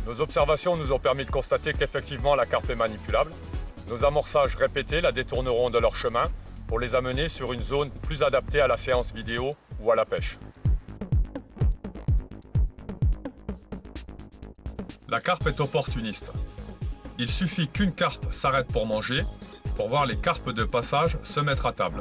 Nos observations nous ont permis de constater qu'effectivement la carpe est manipulable. Nos amorçages répétés la détourneront de leur chemin pour les amener sur une zone plus adaptée à la séance vidéo ou à la pêche. La carpe est opportuniste. Il suffit qu'une carpe s'arrête pour manger pour voir les carpes de passage se mettre à table.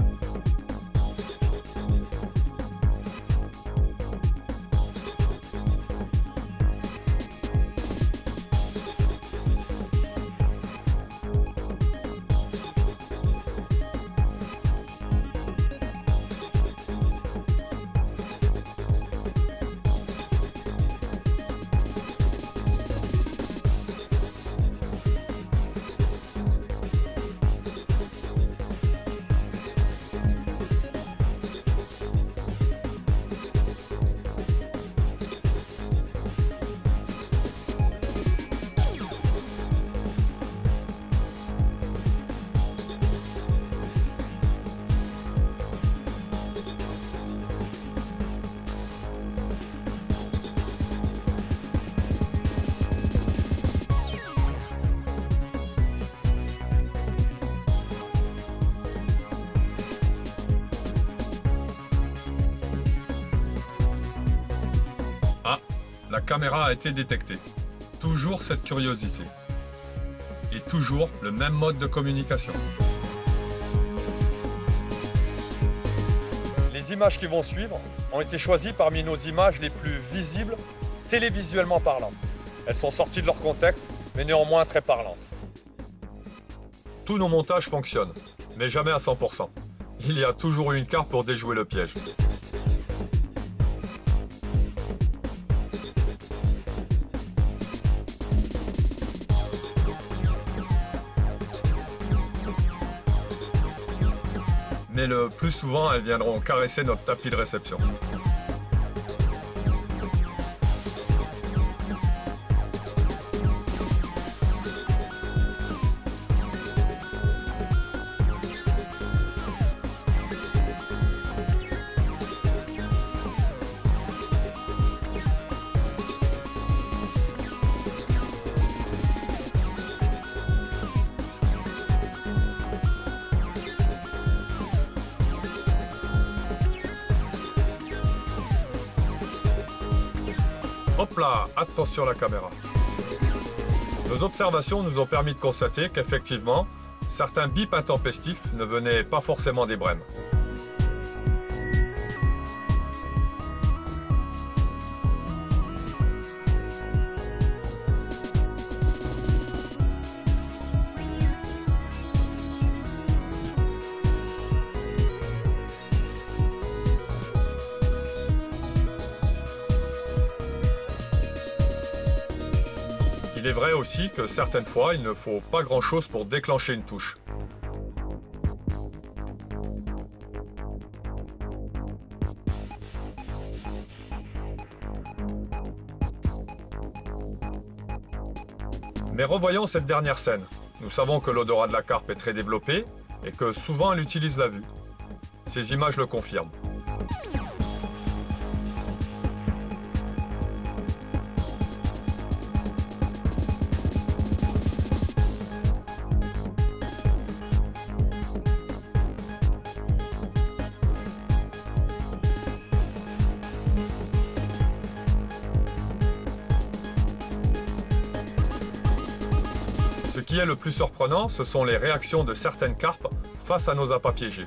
Ah, la caméra a été détectée. Toujours cette curiosité. Et toujours le même mode de communication. Les images qui vont suivre ont été choisies parmi nos images les plus visibles, télévisuellement parlant. Elles sont sorties de leur contexte, mais néanmoins très parlantes. Tous nos montages fonctionnent, mais jamais à 100%. Il y a toujours eu une carpe pour déjouer le piège. Mais le plus souvent, elles viendront caresser notre tapis de réception. Hop là, attention à la caméra. Nos observations nous ont permis de constater qu'effectivement, certains bips intempestifs ne venaient pas forcément des brèmes. Il est vrai aussi que certaines fois, il ne faut pas grand-chose pour déclencher une touche. Mais revoyons cette dernière scène. Nous savons que l'odorat de la carpe est très développé et que souvent elle utilise la vue. Ces images le confirment. Ce qui est le plus surprenant, ce sont les réactions de certaines carpes face à nos appâts piégés.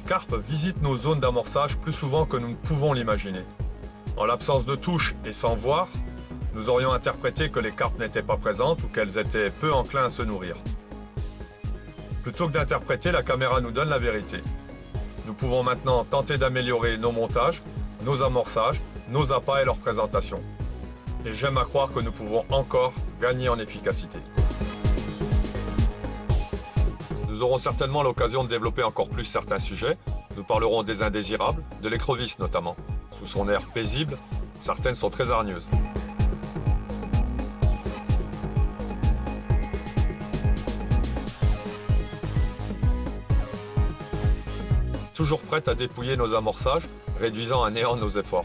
carpes visitent nos zones d'amorçage plus souvent que nous ne pouvons l'imaginer. En l'absence de touche et sans voir, nous aurions interprété que les carpes n'étaient pas présentes ou qu'elles étaient peu enclins à se nourrir. Plutôt que d'interpréter, la caméra nous donne la vérité. Nous pouvons maintenant tenter d'améliorer nos montages, nos amorçages, nos appâts et leur présentation. Et j'aime à croire que nous pouvons encore gagner en efficacité. Nous aurons certainement l'occasion de développer encore plus certains sujets. Nous parlerons des indésirables, de l'écrevisse notamment. Sous son air paisible, certaines sont très hargneuses. Toujours prête à dépouiller nos amorçages, réduisant à néant nos efforts.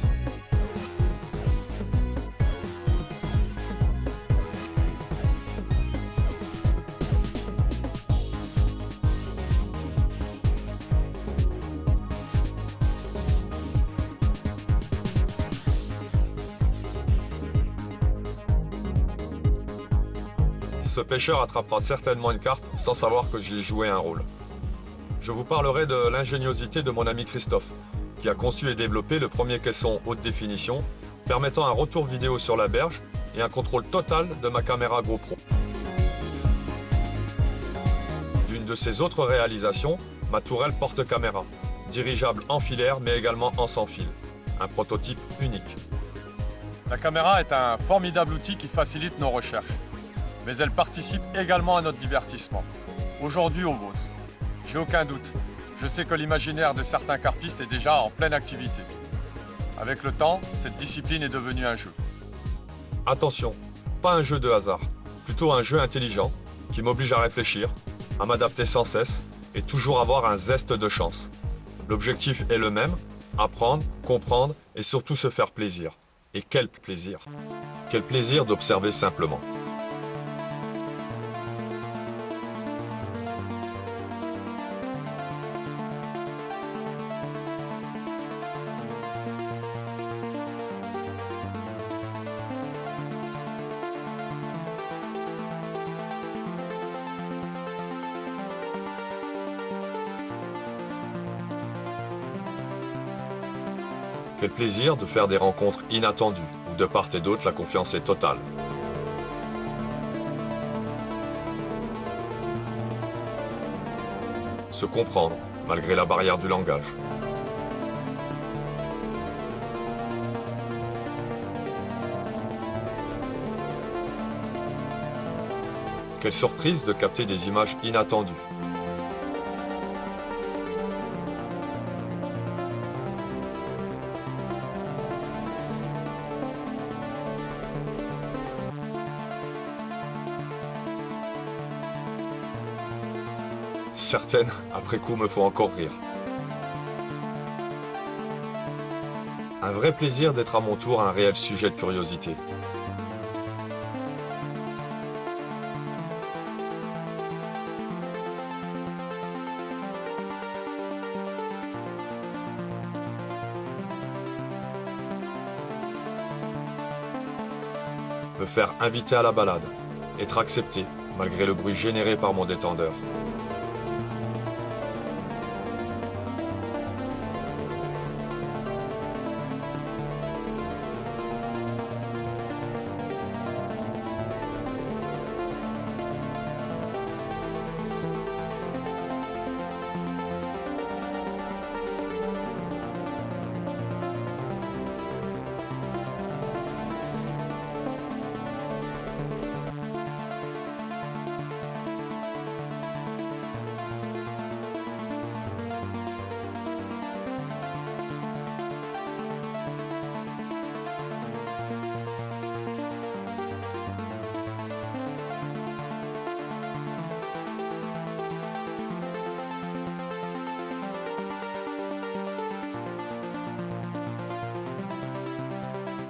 Ce pêcheur attrapera certainement une carpe sans savoir que j'y ai joué un rôle. Je vous parlerai de l'ingéniosité de mon ami Christophe, qui a conçu et développé le premier caisson haute définition, permettant un retour vidéo sur la berge et un contrôle total de ma caméra GoPro. D'une de ses autres réalisations, ma tourelle porte-caméra, dirigeable en filaire mais également en sans fil, un prototype unique. La caméra est un formidable outil qui facilite nos recherches. Mais elle participe également à notre divertissement, aujourd'hui au vôtre. J'ai aucun doute, je sais que l'imaginaire de certains carpistes est déjà en pleine activité. Avec le temps, cette discipline est devenue un jeu. Attention, pas un jeu de hasard, plutôt un jeu intelligent qui m'oblige à réfléchir, à m'adapter sans cesse et toujours avoir un zeste de chance. L'objectif est le même, apprendre, comprendre et surtout se faire plaisir. Et quel plaisir! Quel plaisir d'observer simplement. Quel plaisir de faire des rencontres inattendues, où de part et d'autre la confiance est totale. Se comprendre, malgré la barrière du langage. Quelle surprise de capter des images inattendues. Certaines, après coup, me font encore rire. Un vrai plaisir d'être à mon tour un réel sujet de curiosité. Me faire inviter à la balade, être accepté, malgré le bruit généré par mon détendeur.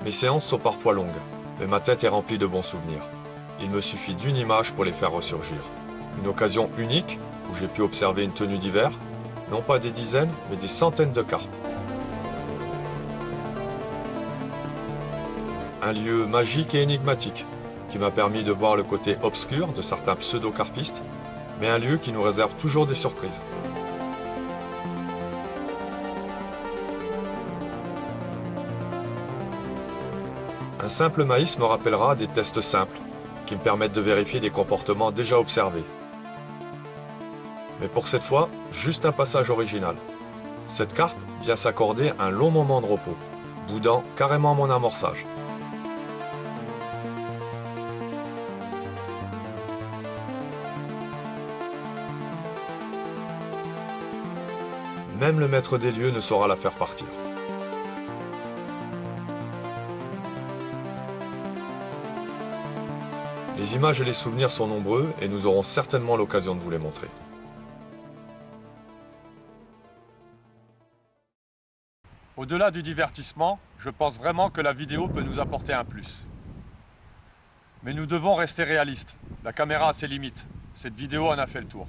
Mes séances sont parfois longues, mais ma tête est remplie de bons souvenirs. Il me suffit d'une image pour les faire ressurgir. Une occasion unique où j'ai pu observer une tenue d'hiver, non pas des dizaines, mais des centaines de carpes. Un lieu magique et énigmatique qui m'a permis de voir le côté obscur de certains pseudo-carpistes, mais un lieu qui nous réserve toujours des surprises. Un simple maïs me rappellera des tests simples qui me permettent de vérifier des comportements déjà observés. Mais pour cette fois, juste un passage original. Cette carpe vient s'accorder un long moment de repos, boudant carrément mon amorçage. Même le maître des lieux ne saura la faire partir. Les images et les souvenirs sont nombreux et nous aurons certainement l'occasion de vous les montrer. Au-delà du divertissement, je pense vraiment que la vidéo peut nous apporter un plus. Mais nous devons rester réalistes. La caméra a ses limites. Cette vidéo en a fait le tour.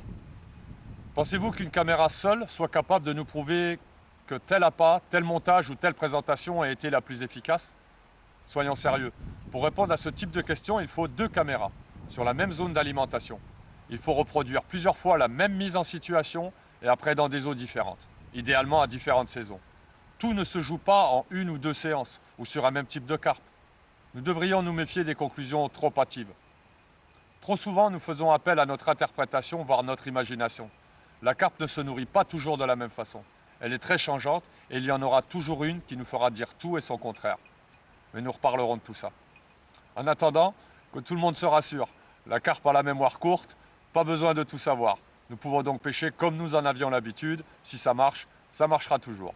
Pensez-vous qu'une caméra seule soit capable de nous prouver que tel appât, tel montage ou telle présentation a été la plus efficace? Soyons sérieux. Pour répondre à ce type de questions, il faut 2 caméras sur la même zone d'alimentation. Il faut reproduire plusieurs fois la même mise en situation et après dans des eaux différentes, idéalement à différentes saisons. Tout ne se joue pas en 1 ou 2 séances ou sur un même type de carpe. Nous devrions nous méfier des conclusions trop hâtives. Trop souvent, nous faisons appel à notre interprétation, voire notre imagination. La carpe ne se nourrit pas toujours de la même façon. Elle est très changeante et il y en aura toujours une qui nous fera dire tout et son contraire. Mais nous reparlerons de tout ça. En attendant, que tout le monde se rassure, la carpe a la mémoire courte, pas besoin de tout savoir. Nous pouvons donc pêcher comme nous en avions l'habitude. Si ça marche, ça marchera toujours.